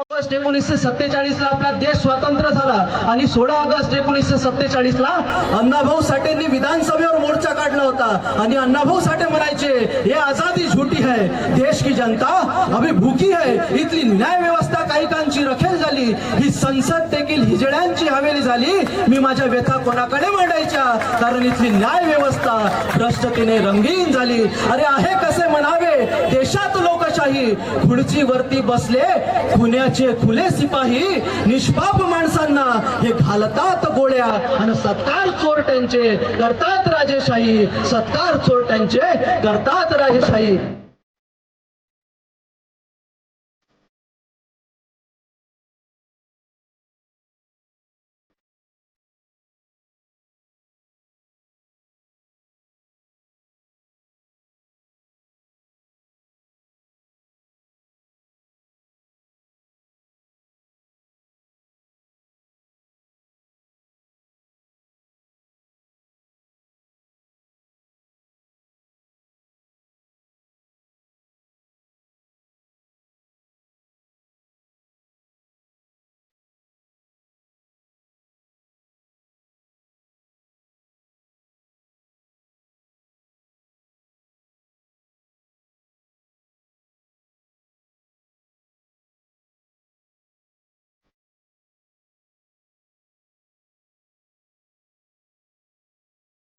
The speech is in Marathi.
ऑगस्ट 1947 ला आपला देश स्वतंत्र झाला आणि 16 ऑगस्ट 1947 ला अण्णाभाऊ साठेंनी विधानसभेवर मोर्चा काढला होता आणि अण्णाभाऊ साठे म्हणायचे हे आजादी झूठी है, देश की जनता अभी भूकी है. इथली न्याय व्यवस्था काही कांची रखेल झाली, ही संसद देखील हिजड्यांची हवेली झाली. मी माझ्या व्यथा कोणाकडे मांडायच्या, कारण इथली न्याय व्यवस्था भ्रष्टतेने रंगीन झाली. अरे आहे कसे म्हणावे देशात लोकशाही, खुर्चीवरती बसले पुण्याचे खुले सिपाही, निष्पाप माणसांना हे घालतात गोळ्या आणि सत्कार चोरट्यांचे करतात राजेशाही, सत्कार चोरट्यांचे करतात राजेशाही.